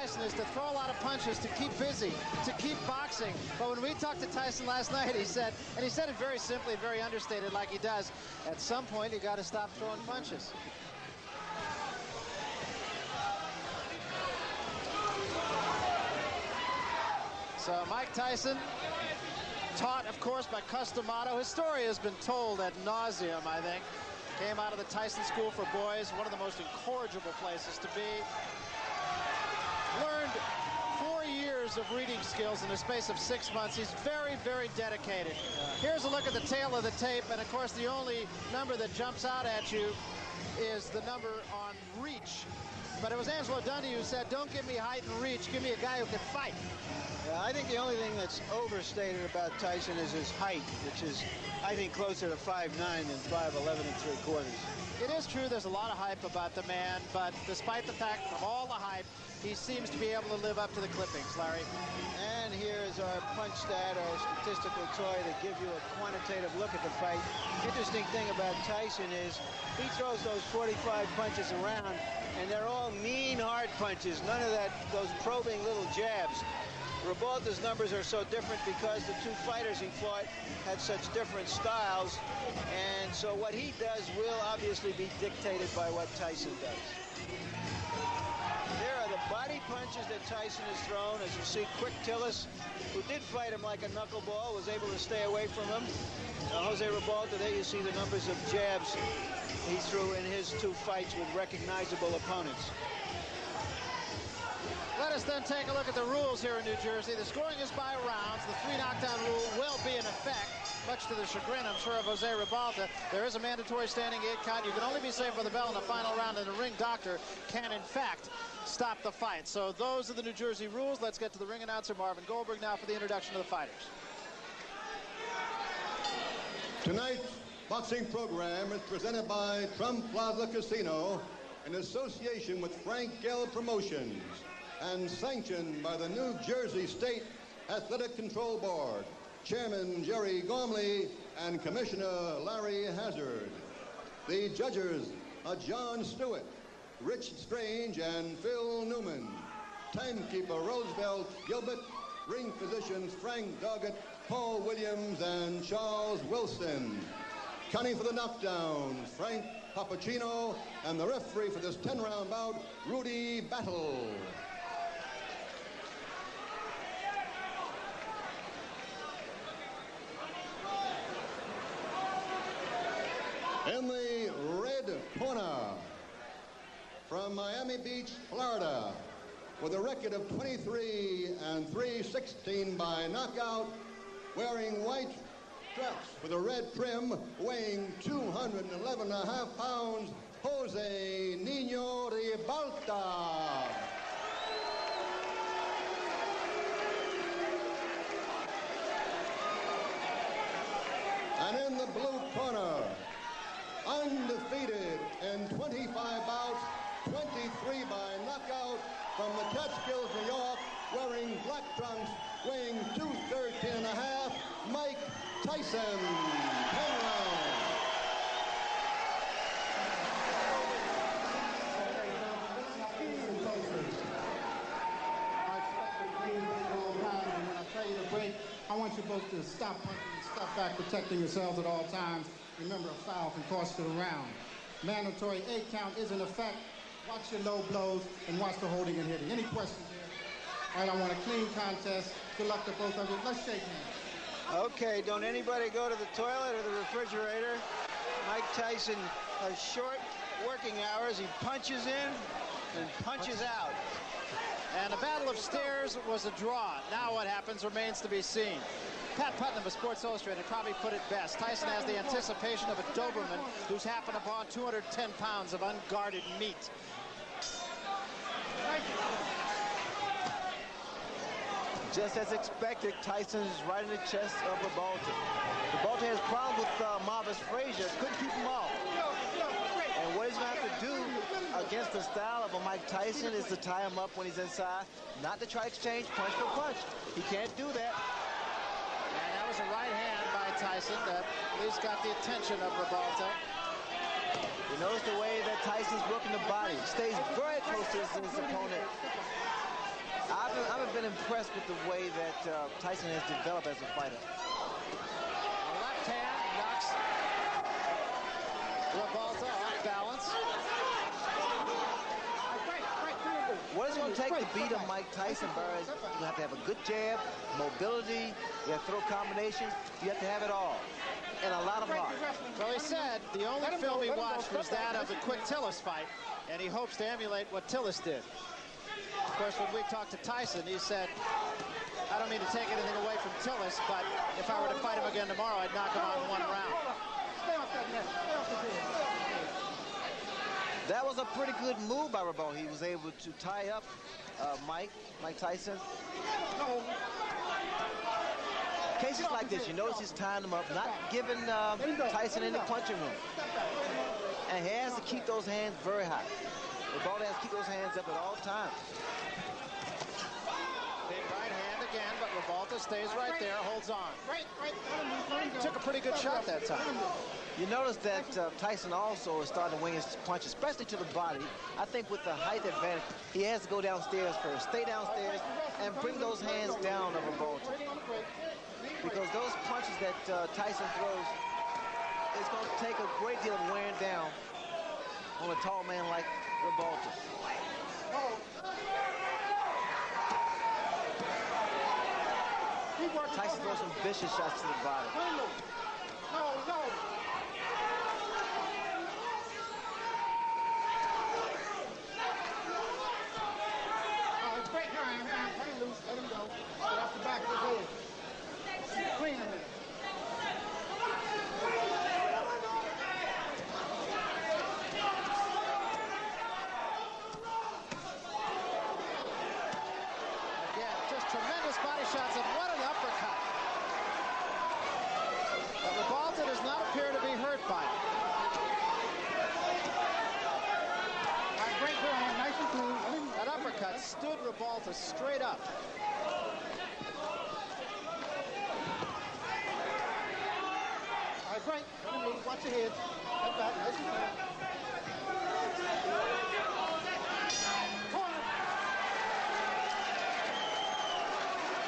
Tyson is to throw a lot of punches, to keep busy, to keep boxing. But when we talked to Tyson last night, he said, and he said it very simply, very understated like he does, at some point you got to stop throwing punches. So Mike Tyson, taught, of course, by Customato. His story has been told ad nauseum, I think. Came out of the Tyson School for Boys, one of the most incorrigible places to be. Learned 4 years of reading skills in the space of 6 months. He's very, very dedicated. Here's a look at the tail of the tape, and of course the only number that jumps out at you is the number on reach. But it was Angelo Dundee who said, don't give me height and reach, give me a guy who can fight. Yeah, I think the only thing that's overstated about Tyson is his height, which is, I think, closer to 5'9" than 5'11 3/4. It is true there's a lot of hype about the man, but despite the fact of all the hype, he seems to be able to live up to the clippings, Larry. And here is our punch stat, our statistical toy to give you a quantitative look at the fight. Interesting thing about Tyson is he throws those 45 punches around, and they're all mean, hard punches. None of that, those probing little jabs. Ribalta's numbers are so different because the two fighters he fought had such different styles, and so what he does will obviously be dictated by what Tyson does. There are the body punches that Tyson has thrown. As you see, Quick Tillis, who did fight him like a knuckleball, was able to stay away from him. Jose Ribalta, there you see the numbers of jabs he threw in his two fights with recognizable opponents. Let us then take a look at the rules here in New Jersey. The scoring is by rounds. The 3 knockdown rule will be in effect, much to the chagrin, I'm sure, of Jose Ribalta. There is a mandatory standing 8 count. You can only be saved for the bell in the final round, and the ring doctor can, in fact, stop the fight. So those are the New Jersey rules. Let's get to the ring announcer, Marvin Goldberg, now for the introduction of the fighters. Tonight's boxing program is presented by Trump Plaza Casino in association with Frank Gell Promotions, and sanctioned by the New Jersey State Athletic Control Board, Chairman Jerry Gormley and Commissioner Larry Hazard. The judges are John Stewart, Rich Strange, and Phil Newman. Timekeeper Roosevelt Gilbert. Ring physicians Frank Doggett, Paul Williams, and Charles Wilson. Counting for the knockdowns, Frank Papacino, and the referee for this 10-round bout, Rudy Battle. In the red corner, from Miami Beach, Florida, with a record of 23 and 3/16 by knockout, wearing white straps with a red trim, weighing 211.5 pounds, Jose Nino Ribalta. And in the blue corner, undefeated in 25 bouts, 23 by knockout, from the Catskills, New York, wearing black trunks, weighing 213.5, Mike Tyson. 10 rounds. When I tell you to break, I want you both to stop punching and step back, protecting yourselves at all times. Remember, a foul can cost you the round. Mandatory 8 count is in effect. Watch your low blows and watch the holding and hitting. Any questions here? All right, I want a clean contest. Good luck to both of you. Let's shake hands. Okay, don't anybody go to the toilet or the refrigerator. Mike Tyson has short working hours. He punches in and punches out. And the Battle of Stairs was a draw. Now what happens remains to be seen. Pat Putnam of Sports Illustrated probably put it best. Tyson has the anticipation of a Doberman who's happened upon 210 pounds of unguarded meat. Just as expected, Tyson is right in the chest of Ribalta. Ribalta has problems with Marvis Frazier. Couldn't keep him off. And what he's going to have to do against the style of a Mike Tyson is to tie him up when he's inside, not to try to exchange punch for punch. He can't do that. And that was a right hand by Tyson that at least got the attention of Ribalta. You notice the way that Tyson's working the body. Stays very close to his opponent. I've been impressed with the way that Tyson has developed as a fighter. Left hand knocks Revolta off balance. What it's going to take to beat a Mike Tyson, Burr, is you have to have a good jab, mobility, you have to throw combinations, you have to have it all, and a lot of heart. Well, he said the only film he watched was that of the quick Tillis fight, and he hopes to emulate what Tillis did. Of course, when we talked to Tyson, he said, I don't mean to take anything away from Tillis, but if I were to fight him again tomorrow, I'd knock him out in 1 round. Stay off that net. Stay off the net. That was a pretty good move by Revolta. He was able to tie up Mike Tyson. Cases like this, you notice he's tying him up, not giving Tyson any punching room. And he has to keep those hands very high. Revolta has to keep those hands up at all times. Big right hand again, but Revolta stays right there, holds on. Took a pretty good shot that time. You notice that Tyson also is starting to wing his punch, especially to the body. I think with the height advantage, he has to go downstairs first. Stay downstairs and bring those hands down of Revolta. Because those punches that Tyson throws, it's going to take a great deal of wearing down on a tall man like Revolta. Tyson throws some vicious shots to the body. No. Break your hand, hang loose, let him go. Get off the back of his head. Clean him. Again, just tremendous body shots, and what an uppercut. But Revolta does not appear to be hurt by it. Break your hand, nice and clean. That uppercut stood Revolta straight up. All right, break. Watch your head. Step back, nice and clean.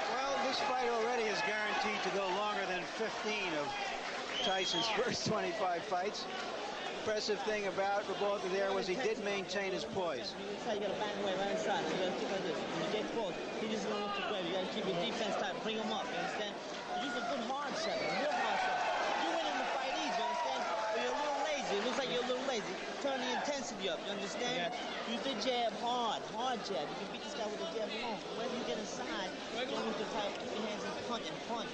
Well, this fight already is guaranteed to go longer than 15 of Tyson's first 25 fights. Impressive thing about Revolta there was he did maintain his poise. You got to bang away right inside. You got to kick like this. When you get close, he just going to grab. You got to keep your defense tight. Bring him up. You understand? Use a good hard shot, a real hard shot. You win in the fight easy. You understand? But you're a little lazy. It looks like you're a little lazy. Turn the intensity up. You understand? Yeah. Use the jab hard jab. You can beat this guy with a jab alone. Whenever you get inside, you don't need to try to keep your hands and punch.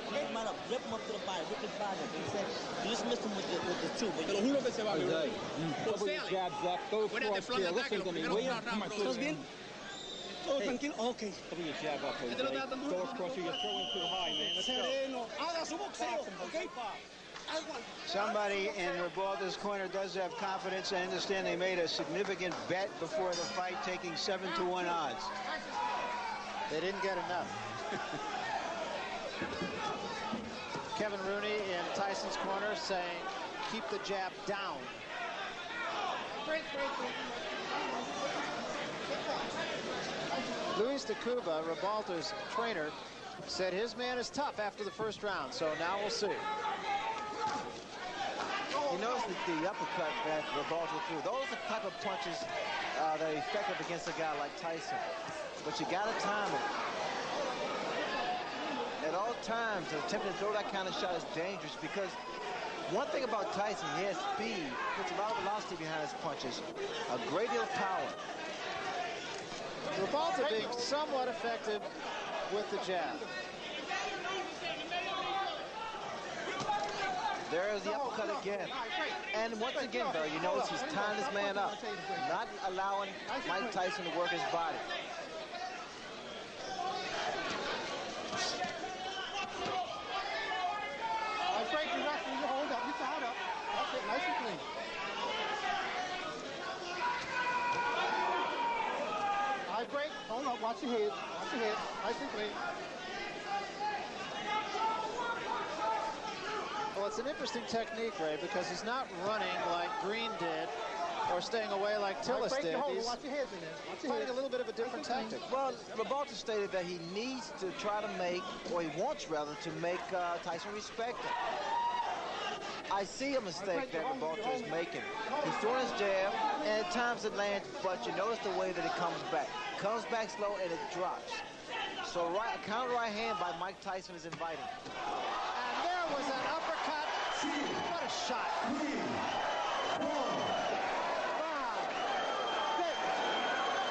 Pick him right up. Rip him up to the body. Rip his body up. You understand? You just missed him with the two. But you Put your jabs up, go across here, listen to me, will you? ¿Estás bien? Todo tranquilo? Okay. Put your jab up, Jose. Go across here, you're throwing too high, man. Let's go. Haga su boxeo, okay? Somebody in Revolta's corner does have confidence. I understand they made a significant bet before the fight, taking 7-to-1 odds. They didn't get enough. Kevin Rooney in Tyson's corner saying, keep the jab down. Luis de Cuba, Revolta's trainer, said his man is tough after the first round, so now we'll see. You notice the uppercut that Revolta threw. Those are the type of punches that are effective against a guy like Tyson. But you got to time it. At all times, attempting to throw that kind of shot is dangerous because one thing about Tyson, he has speed, puts a lot of velocity behind his punches, a great deal of power. Revolta being somewhat effective with the jab. There's the uppercut again. And once again, though, you notice he's tying his man up, not allowing Mike Tyson to work his body. Hold up, you tied up. That's it, nice and clean. All right, break. Hold up, watch your head. Watch your head. Nice and clean. Well, it's an interesting technique, Ray, because he's not running like Green did or staying away like Tillis did. He's Watch your heads in there. Watch your finding heads. a little bit of a different tactic. Well, Rebalta stated that he needs to try to make, or he wants rather, to make Tyson respect him. I see a mistake that Rebalta is making. He's throwing his jab, and at times it lands, but you notice the way that it comes back. Comes back slow, and it drops. So a counter right hand by Mike Tyson is inviting. And there was an uppercut. What a shot.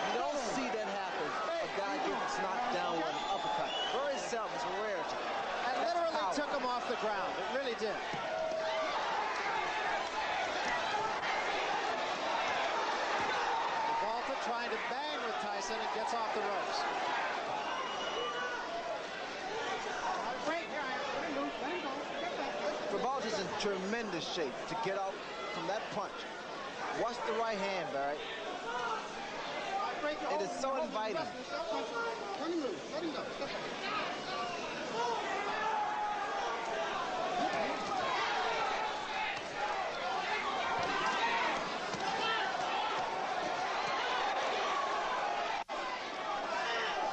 You don't see that happen. A guy gets knocked down with an uppercut. Very seldom. It's a rarity. And literally took him off the ground. It really did. Rebalta trying to bang with Tyson and gets off the ropes. Rebalta's in tremendous shape to get out from that punch. Watch the right hand, Barry. It is so inviting. Let him loose. Let him go. Step back.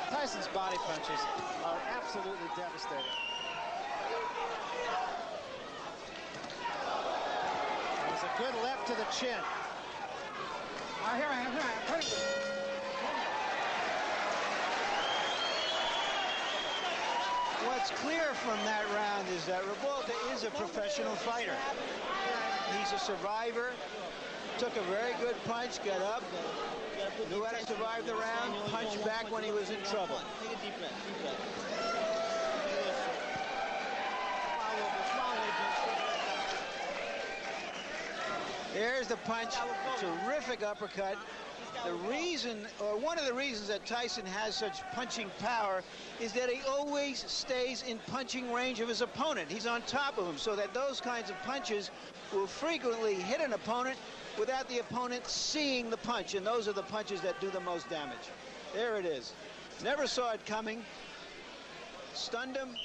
Tyson's body punches are absolutely devastating. It was a good left to the chin. All right, here I am. What's clear from that round is that Rebalta is a professional fighter. He's a survivor. Took a very good punch, got up, knew how to survive the round, punched back when he was in trouble. Take a deep breath, deep breath. There's the punch, terrific uppercut. The reason, or one of the reasons that Tyson has such punching power is that he always stays in punching range of his opponent. He's on top of him, so that those kinds of punches will frequently hit an opponent without the opponent seeing the punch, and those are the punches that do the most damage. There it is. Never saw it coming. Stunned him,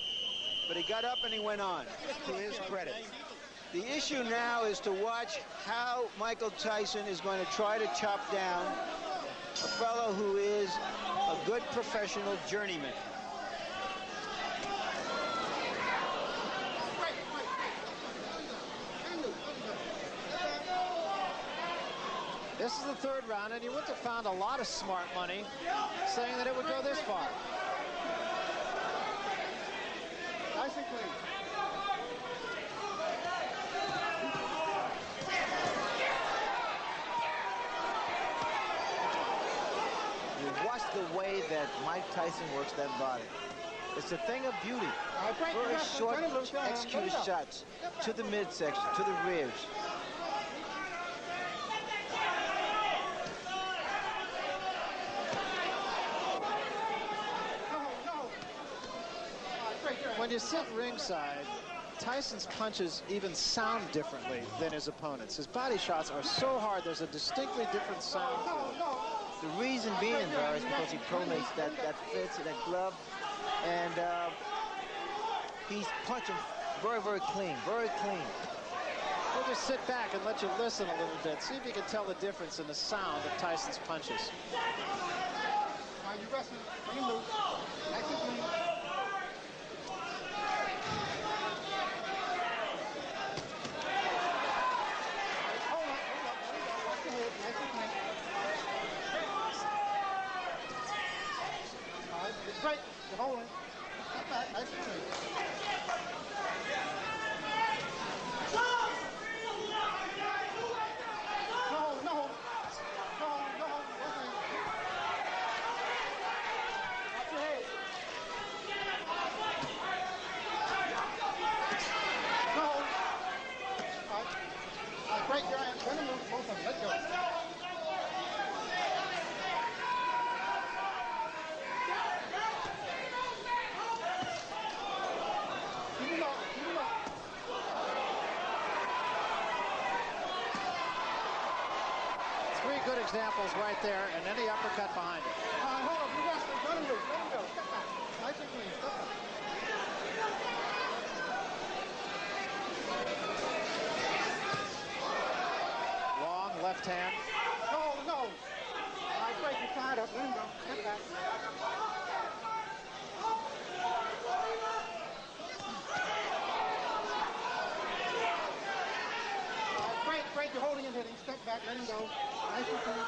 but he got up and he went on, to his credit. The issue now is to watch how Michael Tyson is going to try to chop down a fellow who is a good professional journeyman. This is the third round, and you wouldn't have found a lot of smart money saying that it would go this far. Nice and clean. You watch the way that Mike Tyson works that body. It's a thing of beauty. Very short, executed shots to the midsection, to the ribs. When you sit ringside, Tyson's punches even sound differently than his opponents. His body shots are so hard, there's a distinctly different sound to it. The reason being, Barry, is because he pronates that fits, that glove, and he's punching very, very clean, very clean. We'll just sit back and let you listen a little bit. See if you can tell the difference in the sound of Tyson's punches. Are you wrestling? Bring him loose. Nice and clean. Right, you're holding. Step back, nice and clean. No. Watch your head. No. All right, break your hand. Turn them loose, both of them. Let go. Good examples right there, and any uppercut behind it. Hold up, you wrestling. Let him loose. Let him go. Step back. Nice and clean. Step back. Long left hand. back. Great, you're holding and hitting. Step back, let him go. Nice routine.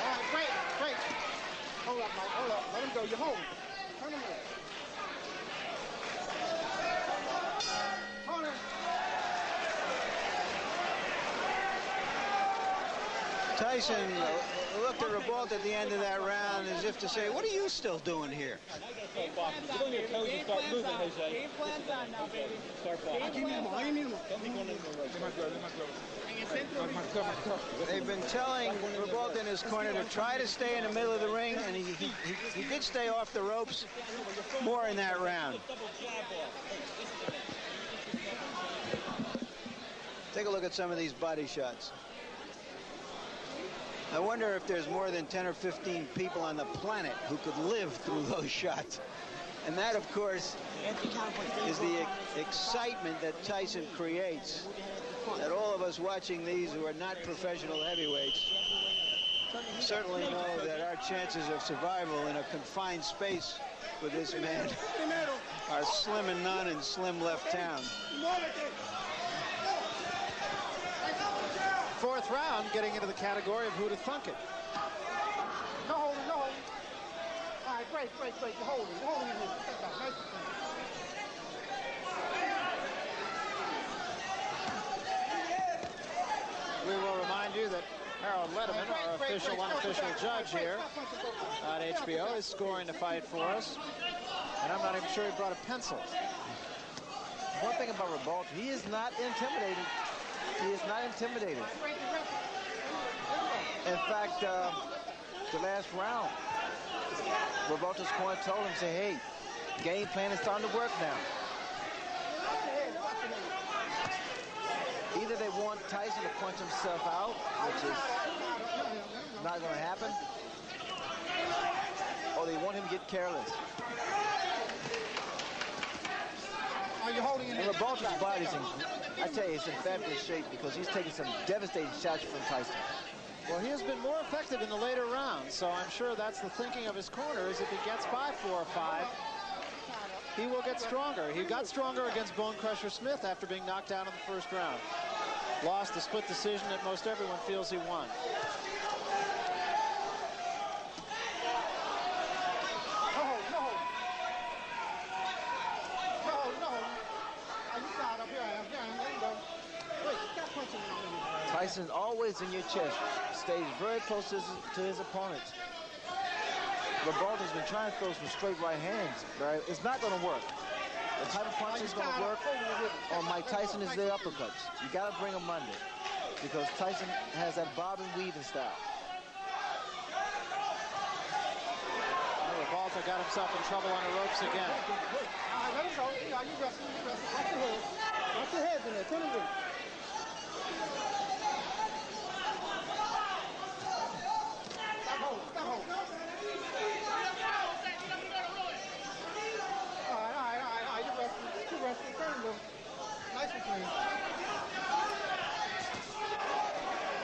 All right, great. Hold up, Mike, hold up. Let him go, you're holding. Turn him in. Hold him. Tyson looked at Revolta at the end of that round as if to say, what are you still doing here? Get on your toes and start moving, Jose. Game plan's on now, baby. Start blocking. Don't be going in. They've been telling Revolta in his corner to try to stay in the middle of the ring, and he did stay off the ropes more in that round. Take a look at some of these body shots. I wonder if there's more than 10 or 15 people on the planet who could live through those shots. And that, of course, is the excitement that Tyson creates, that all of us watching these who are not professional heavyweights certainly know that our chances of survival in a confined space with this man are slim and none in slim left town. Fourth round, getting into the category of who to thunk it. No holding, no holding. All right, great. You're holding in here. Step back, nice routine. We will remind you that Harold Letterman, our official, unofficial judge here on HBO, is scoring the fight for us. And I'm not even sure he brought a pencil. One thing about Revolta, he is not intimidated. He is not intimidated. In fact, the last round, Revolta's corner told him, say, hey, game plan is starting to work now. Either they want Tyson to punch himself out, which is not going to happen, or they want him to get careless. Are you holding in And here? Revolta's body's I tell you, it's in fabulous shape because he's taking some devastating shots from Tyson. Well, he has been more effective in the later rounds, so I'm sure that's the thinking of his corner, is if he gets by 4 or 5, he will get stronger. He got stronger against Bone Crusher Smith after being knocked out in the first round. Lost a split decision that most everyone feels he won. Tyson's always in your chest, stays very close to his opponents. Revolta's been trying to throw some straight right hands, but it's not going to work. The type of punch is going to work on Mike Tyson is the uppercuts. You got to bring them under because Tyson has that bob and weaving style. Revolta got himself in trouble on the ropes again. All right, let him go. You wrestle. Watch your head. Watch your heads in there. Turn him in.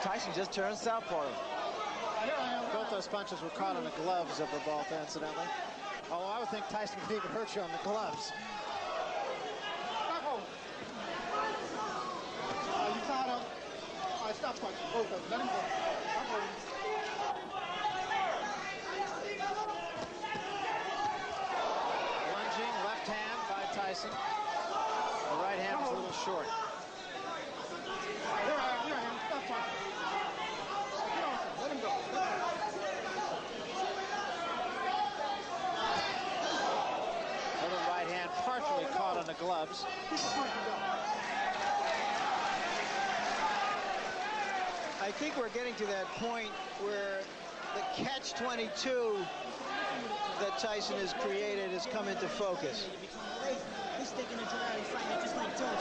Tyson just turned southpaw. Both those punches were caught on the gloves of Revolta, incidentally. Although I would think Tyson could even hurt you on the gloves. You tied up. All right, stop punching. Both of them. Let him go. Stop holding. Lunging left hand by Tyson. The right hand was a little short. Here I am. Stop punching. Let him go. Another right hand partially caught on the gloves. I think we're getting to that point where the catch-22 that Tyson has created has come into focus. He's sticking into that excitement just like George.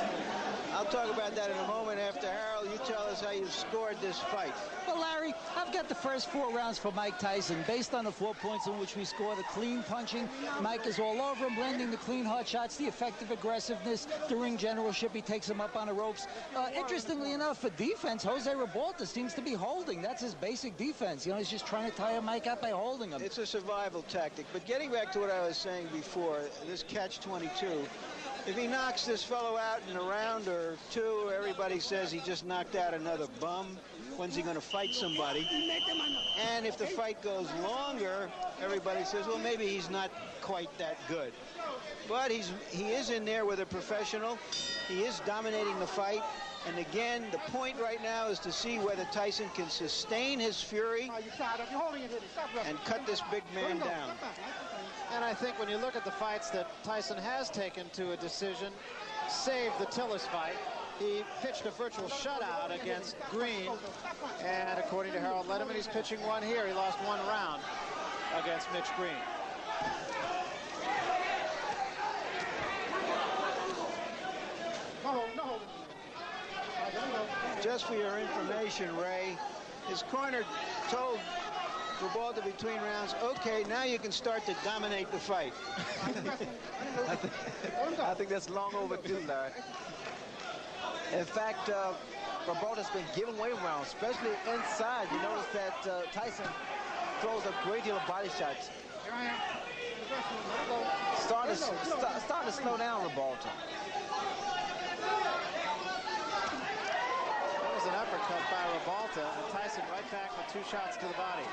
I'll talk about that in a moment. After Harold, you tell us how you scored this fight. Well, Larry, I've got the first 4 rounds for Mike Tyson. Based on the 4 points in which we scored, the clean punching, Mike is all over him, landing the clean hard shots, the effective aggressiveness, the ring generalship, he takes him up on the ropes. Interestingly enough, for defense, Jose Ribalta seems to be holding. That's his basic defense. You know, he's just trying to tire Mike out by holding him. It's a survival tactic. But getting back to what I was saying before, this catch-22, if he knocks this fellow out in a round or 2, everybody says he just knocked out another bum. When's he going to fight somebody? And if the fight goes longer, everybody says, well, maybe he's not quite that good. But he is in there with a professional. He is dominating the fight. And again, the point right now is to see whether Tyson can sustain his fury and cut this big man down. And I think when you look at the fights that Tyson has taken to a decision, save the Tillis fight, he pitched a virtual shutout against Green. And according to Harold Letterman, he's pitching one here. He lost 1 round against Mitch Green. Just for your information, Ray, his corner told Ribalta between rounds, okay, now you can start to dominate the fight. I think that's long overdue, Larry. In fact, Ribalta's been giving away rounds, especially inside. You notice that Tyson throws a great deal of body shots. Starting to slow down Ribalta. That was an uppercut by Ribalta, and Tyson right back with 2 shots to the body.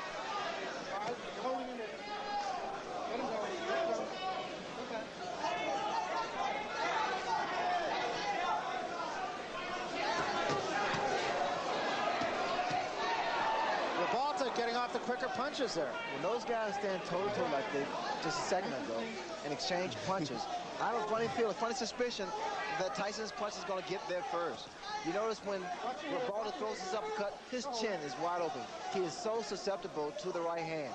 Ribalta getting off the quicker punches there. When those guys stand toe-to-toe like they just a second ago and exchange punches, I have a funny suspicion that Tyson's punch is going to get there first. You notice when Ribalta throws his uppercut, his chin is wide open. He is so susceptible to the right hand.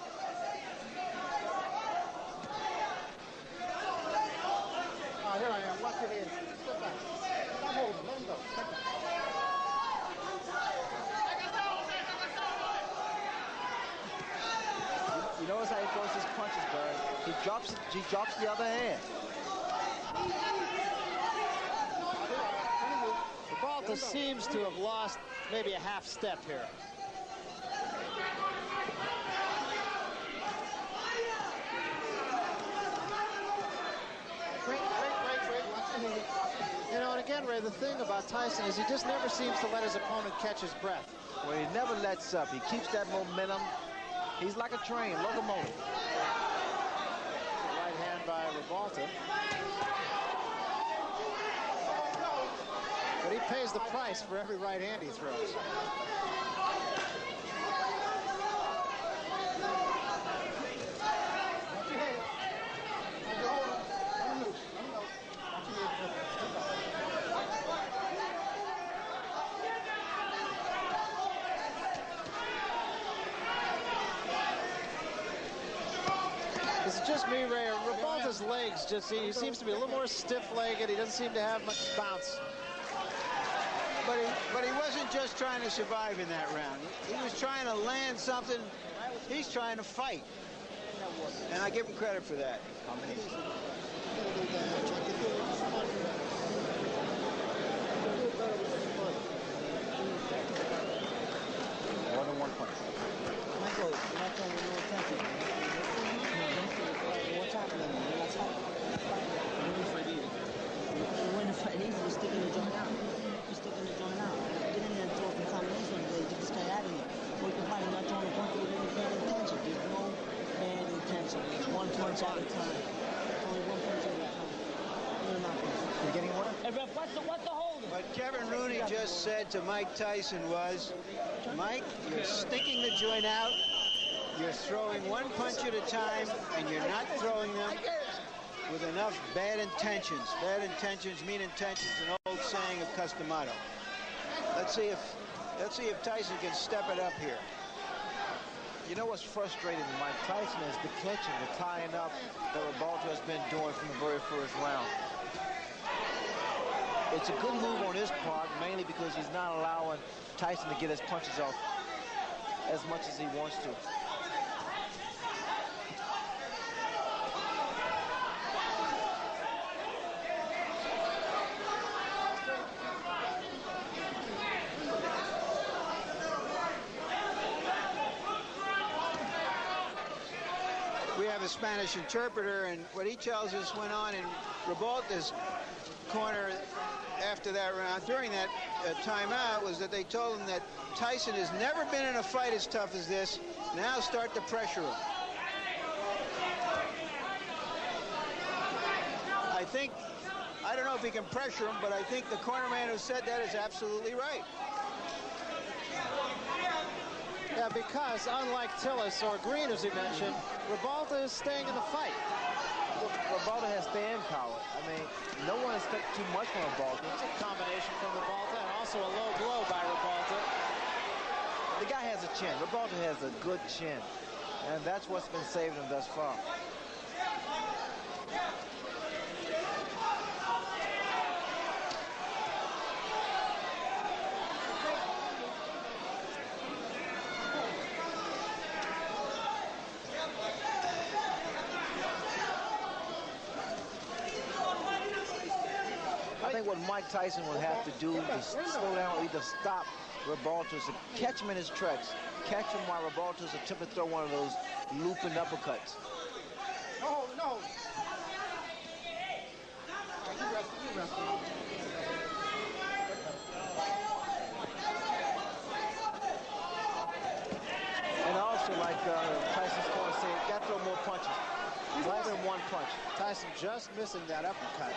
Here I am. Watch your head. Step back. Stop holding. Let him go. You notice how he throws his punches, Barry. He drops the other hand. Ribalta seems to have lost maybe a half step here. You know, and again, Ray, the thing about Tyson is he just never seems to let his opponent catch his breath. Well, he never lets up. He keeps that momentum. He's like a train, locomotive. Right hand by Ribalta. But he pays the price for every right hand he throws. Is it just me, Ray? Ribalta's legs just, he seems to be a little more stiff-legged. He doesn't seem to have much bounce. But he wasn't just trying to survive in that round. He was trying to land something. He's trying to fight. And I give him credit for that. More than 1 punch. Michael, what's happening? When the fight is, you're sticking the joint out. You're sticking the joint out. Get in there and throw some combination to get this guy out of here. Well, you're probably not throwing a punch with any bad intention. There's no bad intention. It's 1 punch at a time. Only 1 punch at a time. You're not You getting water? Hey, Ref, what's the holding? What Kevin Rooney just said to Mike Tyson was, Mike, you're sticking the joint out. You're throwing 1 punch at a time, and you're not throwing them with enough bad intentions. Bad intentions mean intentions, an old saying of Customato. Let's see if Tyson can step it up here. You know what's frustrating Mike Tyson is the clinching, the tying up that Ribalta has been doing from the very first round. It's a good move on his part, mainly because he's not allowing Tyson to get his punches off as much as he wants to. We have a Spanish interpreter, and what he tells us went on in Rebalta's corner after that round, during that timeout, was that they told him that Tyson has never been in a fight as tough as this. Now start to pressure him. I don't know if he can pressure him, but I think the corner man who said that is absolutely right. Yeah, because unlike Tillis or Green, as he mentioned, Rebalta is staying in the fight. Rebalta has stand power. I mean, no one expects too much from Rebalta. It's a combination from Rebalta and also a low blow by Rebalta. The guy has a chin. Rebalta has a good chin, and that's what's been saving him thus far. I think what Mike Tyson will have to do to slow down or either stop Rebalta is to catch him in his tracks. Catch him while Rebalta's attempting to throw one of those looping uppercuts. No, no. You rest. And also, like Tyson's corner said, you got to throw more punches. Rather than one punch. Tyson just missing that uppercut.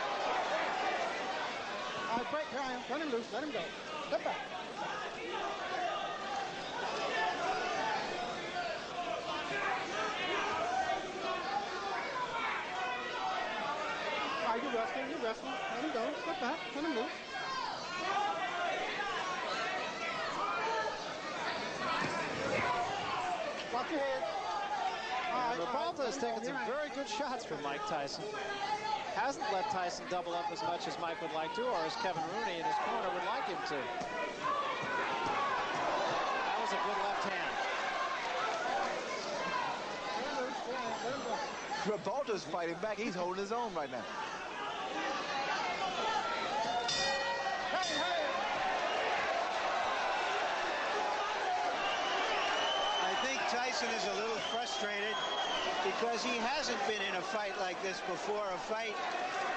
All right, break, Ryan. Let him loose. Let him go. Step back. All right, you're wrestling. Let him go. Step back. Let him loose. Watch your head. Rebalta has taken some very good shots from Mike Tyson. Hasn't let Tyson double up as much as Mike would like to, or as Kevin Rooney in his corner would like him to. That was a good left hand. Rebalta's fighting back. He's holding his own right now. I think Tyson is a little frustrated because he hasn't been in a fight like this before, a fight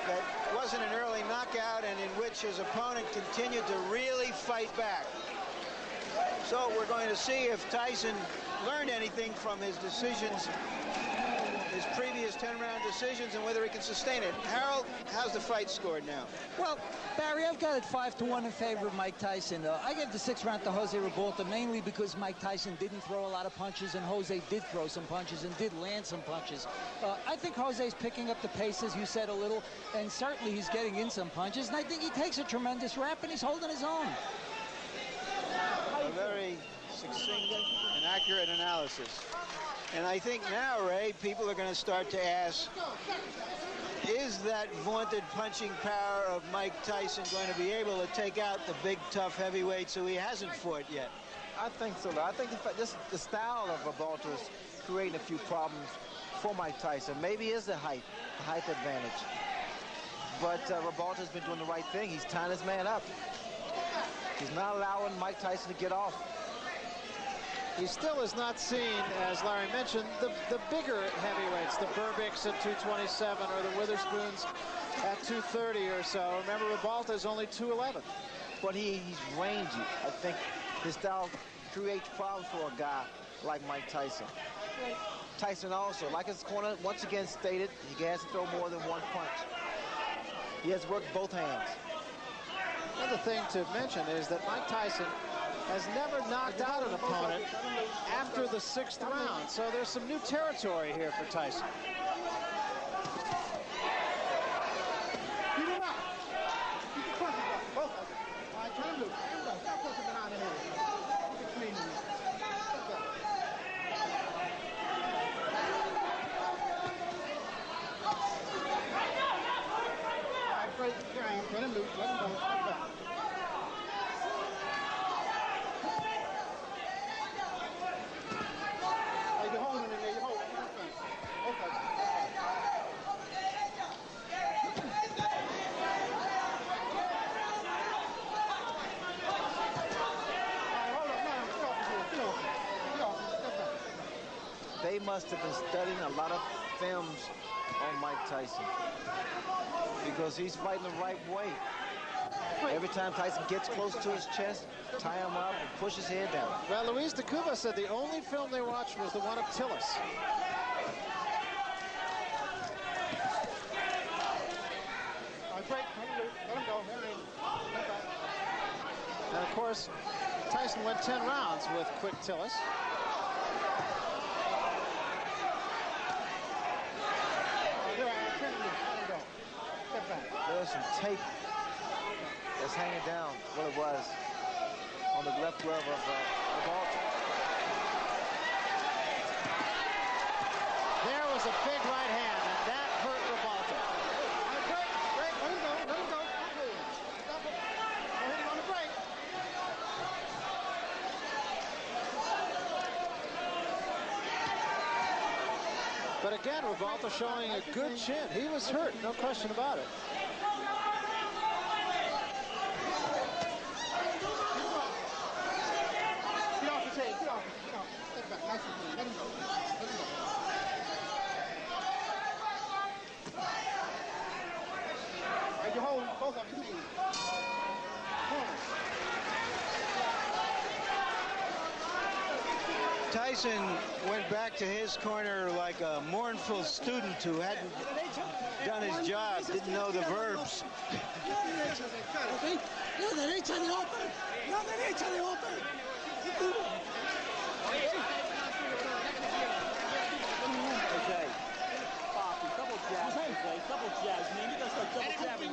that wasn't an early knockout and in which his opponent continued to really fight back. So we're going to see if Tyson learned anything from his decisions, his previous 10-round decisions, and whether he can sustain it. Harold, how's the fight scored now? Well, Barry, I've got it 5-1 in favor of Mike Tyson. I gave the 6th round to Jose Rebalta mainly because Mike Tyson didn't throw a lot of punches and Jose did throw some punches and did land some punches. I think Jose's picking up the pace, as you said, a little, and certainly he's getting in some punches, and I think he takes a tremendous rap and he's holding his own. A very succinct and accurate analysis. And I think now, Ray, people are going to start to ask, is that vaunted punching power of Mike Tyson going to be able to take out the big, tough heavyweights who he hasn't fought yet? I think so. I think the style of Rebalta is creating a few problems for Mike Tyson. Maybe it is the height advantage. But Rebalta's been doing the right thing. He's tying his man up. He's not allowing Mike Tyson to get off. He still is not seen, as Larry mentioned, the bigger heavyweights, the Burbicks at 227 or the Witherspoons at 230 or so. Remember, Rebalta is only 211. But he's rangy. I think his style creates problems for a guy like Mike Tyson. Tyson also, like his corner once again stated, he has to throw more than one punch. He has worked both hands. Another thing to mention is that Mike Tyson has never knocked out an opponent after the 6th round. So there's some new territory here for Tyson. Keep him up. Keep the punches up. Both of them. All right, turn him loose. Stop pushing him out of here. Keep it clean. All right, break. Turn him him loose. Let him go. Step back. Hey, you're holding in there. You're holding. Okay. They must have been studying a lot of films on Mike Tyson because he's fighting the right way. Every time Tyson gets close to his chest, tie him up and push his head down. Well, Luis de Cuba said the only film they watched was the one of Tillis. And of course, Tyson went 10 rounds with Quick Tillis. There's some tape that's hanging down what it was on the left glove of Revolta. There was a big right hand, and that hurt Revolta. Break, let him go, let him go. Stop it. Don't hit him on the break. But again, Revolta showing a good chin. He was hurt, no question about it. Get off his head, get off. Step back, nice and clean. Let him go. Let him go. Hey, you hold both of your knees. Tyson went back to his corner like a mournful student who hadn't done his job, didn't know the verbs. Okay. Double jabs, man. You gotta start double jabbing.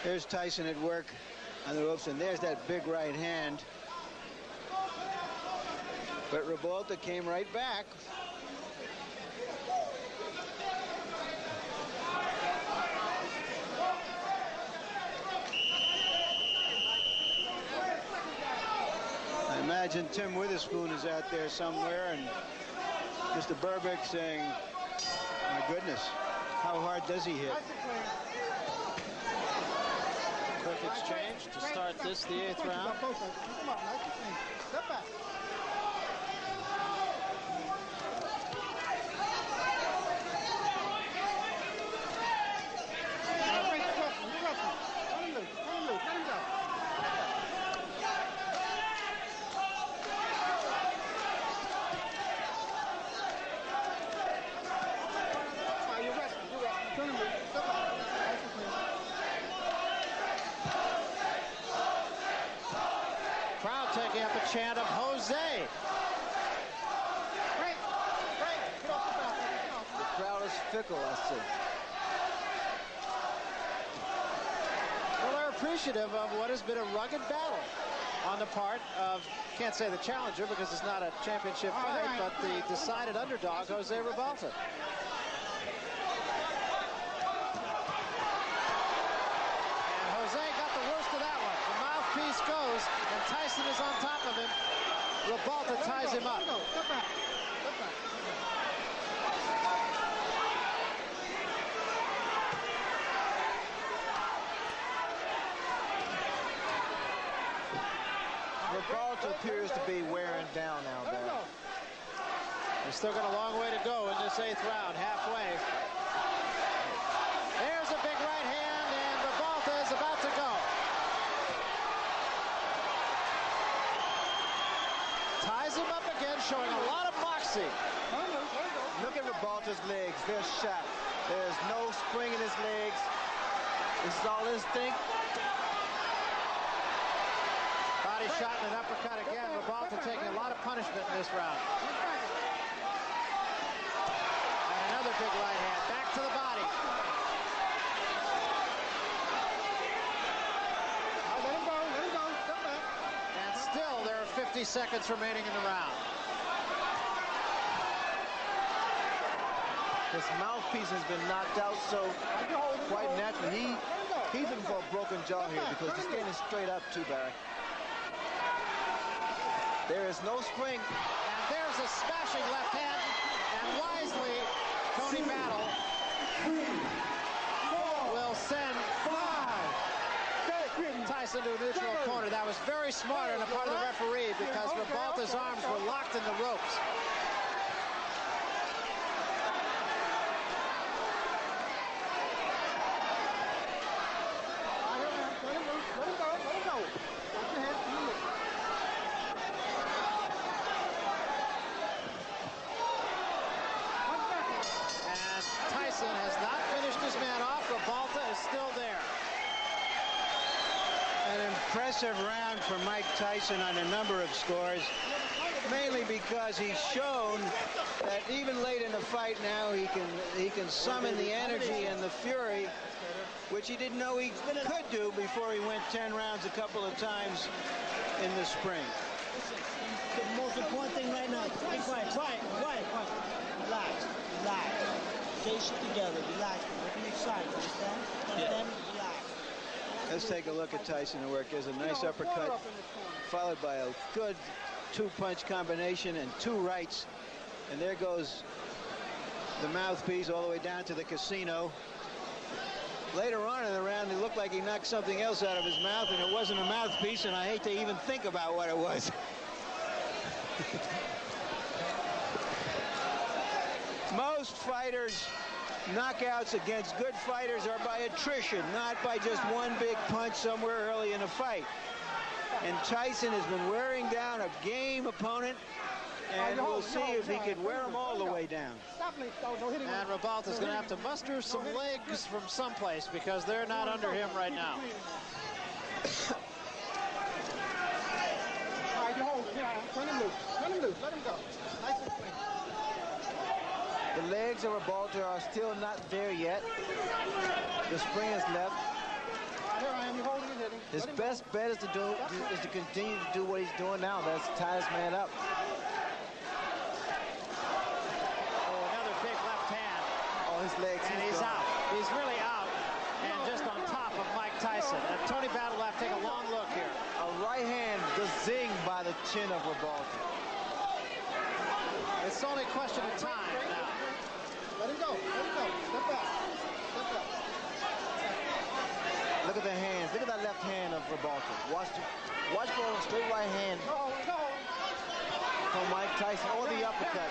There's Tyson at work on the ropes, and there's that big right hand. But Revolta came right back. I imagine Tim Witherspoon is out there somewhere, and Mr. Burbick saying, my goodness, how hard does he hit? Quick exchange to start this, the 8th round. Step back. Crowd taking up a chant of Jose. The crowd is fickle, I see. Well, they're appreciative of what has been a rugged battle on the part of, can't say the challenger because it's not a championship fight, but the decided underdog, Jose Revolta. And Jose got the worst of that one. The mouthpiece goes, and Tyson is on top of him. Revolta ties him up. Step back. Step back. Revolta appears to be wearing down out there. He's still got a long way to go in this 8th round, halfway. There's a big right hand, and Revolta is about to go. Ties him up again, showing a lot of moxie. Look at Revolta's legs. They're shot. There's no spring in his legs. This is all instinct. Body shot and an uppercut again. Revolta taking a lot of punishment in this round. And another big right hand. Back to the body. Let him go. Let him go. Step back. And still there are 50 seconds remaining in the round. His mouthpiece has been knocked out, so quite naturally, he's in for a broken jaw here because he's standing straight up too, Barry. There is no spring. And there's a smashing left hand, and wisely, Tony Battle will send Tyson to a neutral corner. That was very smart on the part of the referee because Rebalta's arms were locked in the ropes. And Tyson has not finished his man off. Rebalta is still there. An impressive round for Mike Tyson on a number of scores, mainly because he's shown that even late in the fight now he can summon the energy and the fury, which he didn't know he could do before he went 10 rounds a couple of times in the spring. The most important thing right now, be quiet, quiet. Relax. Get your shit together, relax. Don't be excited, understand? Relax. Let's take a look at Tyson at work. There's a nice uppercut, followed by a good two-punch combination and two rights. And there goes the mouthpiece all the way down to the casino. Later on in the round, it looked like he knocked something else out of his mouth, and it wasn't a mouthpiece, and I hate to even think about what it was. Most fighters' knockouts against good fighters are by attrition, not by just one big punch somewhere early in a fight. And Tyson has been wearing down a game opponent, and we'll see if he can wear him all the way down. And Rebalta's going to have to muster some legs from someplace because they're not under him right now. The legs of Rebalta are still not there yet. The spring is left. His best bet is to continue to do what he's doing now. That's tie his man up. Oh, another big left hand. Oh, his legs. And he's out. He's really out. And just on top of Mike Tyson. And Tony Battle will have to take a long look here. A right hand gazing by the chin of Rebalta. It's only a question of time now. Let him go. Step back. Look at the hands. Look at that left hand of Rebalta. Watch for a straight right hand from Mike Tyson or the uppercut.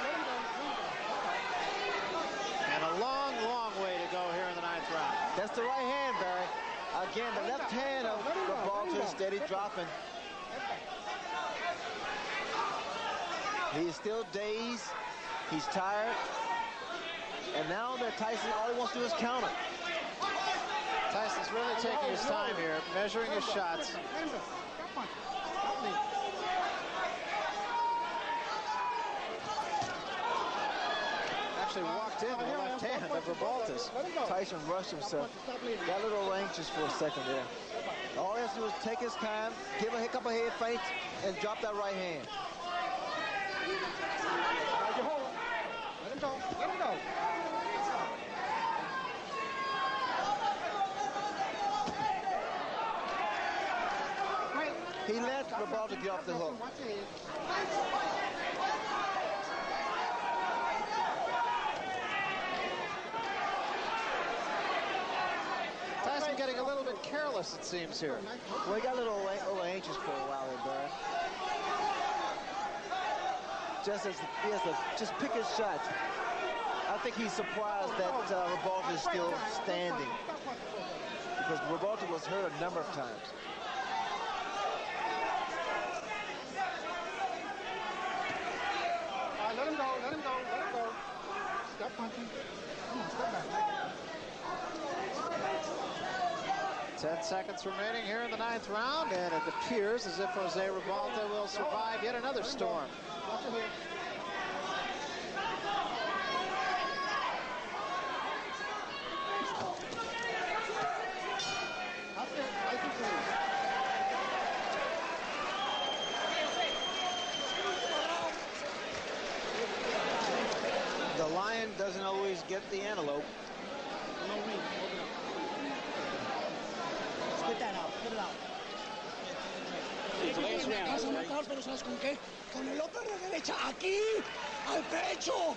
And a long, long way to go here in the 9th round. That's the right hand, Barry. Again, the left hand of Rebalta is steady dropping. He is still dazed. He's tired. And now that Tyson, all he wants to do is counter. Tyson's really taking his time here, measuring his shots. Actually walked in the left hand of Rebalta's. Tyson rushed himself. Got a little anxious for a second there. All he has to do is take his time, give a couple of head feints, and drop that right hand. Let him go. He let Rebalta get off the hook. Tyson getting a little bit careless, it seems, here. Well, he got a little anxious for a while there, Barry. Just as he has to just pick his shots. I think he's surprised that Rebalta is still standing because Rebalta was hurt a number of times. Let him go. Stop punching. Come on, step back. 10 seconds remaining here in the 9th round, and it appears as if Jose Rebalta will survive yet another storm. Watch your head. The line lion doesn't always get the antelope. Spit that out. Spit it out. Vas a matar, pero ¿sabes con qué? Con el upper de derecha aquí, al pecho.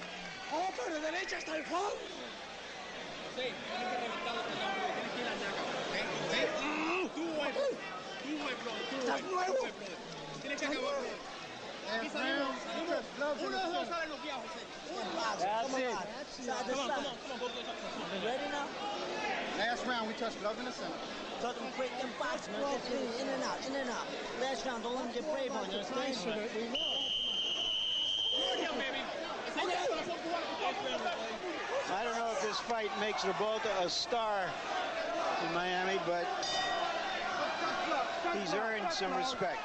Upper de derecha hasta el fondo. Sí, tienes que reventarlo con la mano, tienes que ir a la ñaca, ¿ok? Tú, brother. Estás nuevo. Tienes que acabar, brother. Aquí salimos. Uno de los dos salen los viejos, José. That's it. Come on. You ready now? Last round, we touched gloves in the center. Tell them quick and fast, man. In and out, in and out. Last round, don't let them get brave on you, understand? I don't know if this fight makes Revolta a star in Miami, but he's earned some respect.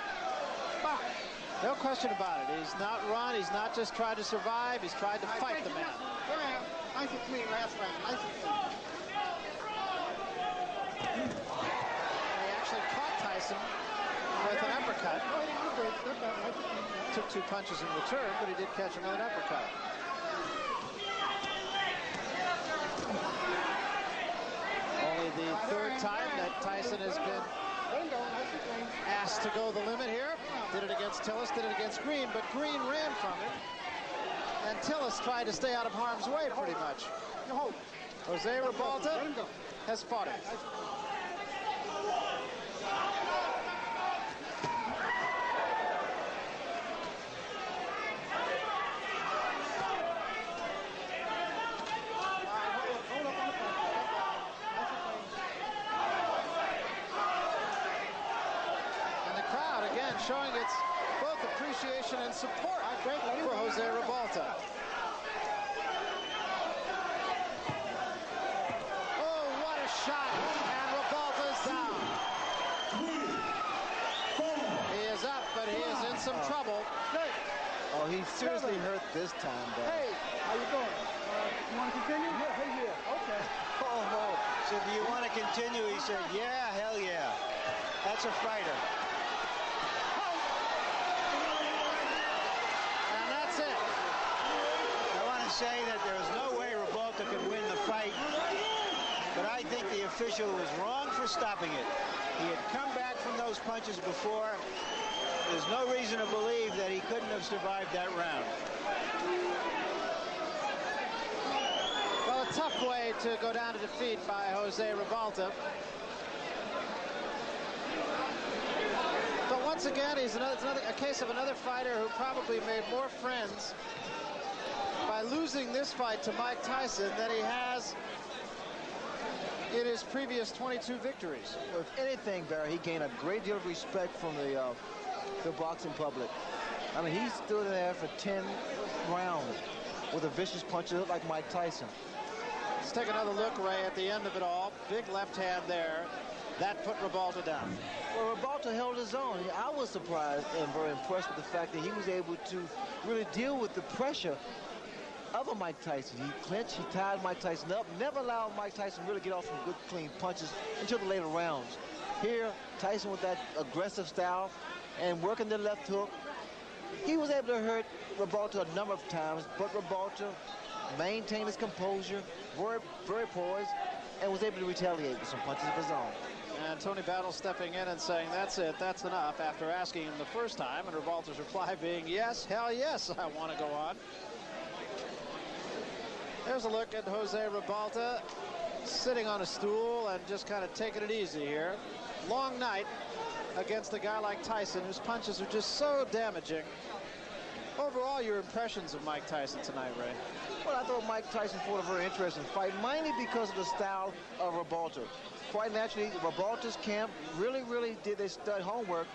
No question about it. He's not run. He's not just tried to survive. He's tried to fight the man. Nice and clean last round. Nice and clean. He actually caught Tyson with an uppercut. Took 2 punches in return, but he did catch him with an uppercut. Only the 3rd time that Tyson has been asked to go the limit here. Did it against Tillis, did it against Green, but Green ran from it. And Tillis tried to stay out of harm's way pretty much. Jose Revolta has fought it. Showing its both appreciation and support for Jose Revolta. Oh, what a shot! And Revolta's down. He is up, but he is in some trouble. Oh, he seriously hurt this time, though. Hey, how you doing? You want to continue? Yeah. Okay. Oh. So do you want to continue? He said, yeah, hell yeah. That's a fighter. Say that there was no way Revolta could win the fight, but I think the official was wrong for stopping it. He had come back from those punches before. There's no reason to believe that he couldn't have survived that round. Well, a tough way to go down to defeat by Jose Revolta. But once again, it's a case of another fighter who probably made more friends by losing this fight to Mike Tyson than he has in his previous 22 victories. If anything, Barry, he gained a great deal of respect from the boxing public. I mean, he stood there for 10 rounds with a vicious punch that looked like Mike Tyson. Let's take another look, Ray, at the end of it all. Big left hand there. That put Revolta down. Well, Revolta held his own. I was surprised and very impressed with the fact that he was able to really deal with the pressure of a Mike Tyson. He clinched, he tied Mike Tyson up, never allowed Mike Tyson to really get off some good, clean punches until the later rounds. Here, Tyson with that aggressive style and working the left hook, he was able to hurt Revolta a number of times, but Revolta maintained his composure, very poised, and was able to retaliate with some punches of his own. And Tony Battle stepping in and saying, that's it, that's enough, after asking him the first time, and Revolta's reply being, yes, hell yes, I want to go on. There's a look at Jose Revolta sitting on a stool and just kind of taking it easy here. Long night against a guy like Tyson, whose punches are just so damaging. Overall, your impressions of Mike Tyson tonight, Ray? Well, I thought Mike Tyson fought a very interesting fight, mainly because of the style of Revolta. Quite naturally, Revolta's camp really did their stud homework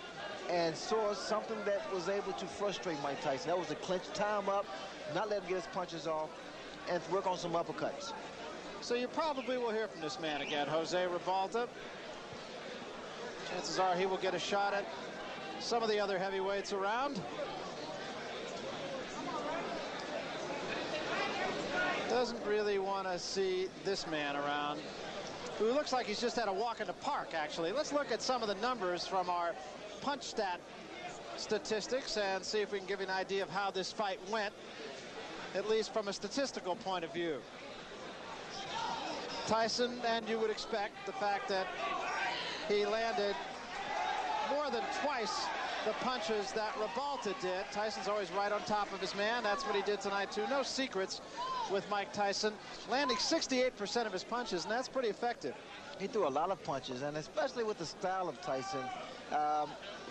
and saw something that was able to frustrate Mike Tyson. That was to clinch, tie him up, not let him get his punches off, and work on some uppercuts. So you probably will hear from this man again, Jose Revolta. Chances are he will get a shot at some of the other heavyweights around. Doesn't really want to see this man around, who looks like he's just had a walk in the park, actually. Let's look at some of the numbers from our punch stat statistics and see if we can give you an idea of how this fight went. at least from a statistical point of view. Tyson, and you would expect the fact that he landed more than twice the punches that Ribalta did. Tyson's always right on top of his man. That's what he did tonight, too. No secrets with Mike Tyson, landing 68% of his punches, and that's pretty effective. He threw a lot of punches, and especially with the style of Tyson,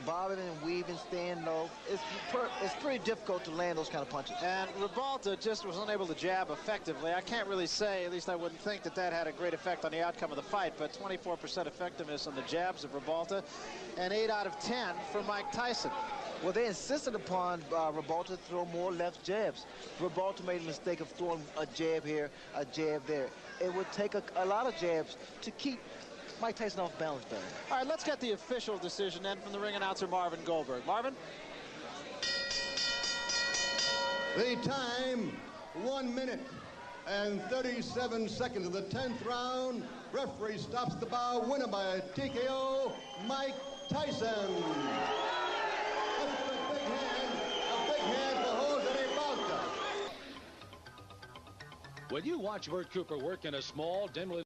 bobbing and weaving, staying low, it's pretty difficult to land those kind of punches. And Ribalta just was unable to jab effectively. I can't really say, at least I wouldn't think that that had a great effect on the outcome of the fight, but 24% effectiveness on the jabs of Ribalta, and 8 out of 10 for Mike Tyson. Well, they insisted upon Ribalta to throw more left jabs. Ribalta made a mistake of throwing a jab here, a jab there. It would take a lot of jabs to keep Mike Tyson off balance, Barry. All right, let's get the official decision then from the ring announcer, Marvin Goldberg. Marvin? The time, 1 minute and 37 seconds of the 10th round. Referee stops the bout. Winner by TKO, Mike Tyson. That's a big hand for Jose Ribalta. When you watch Bert Cooper work in a small, dimly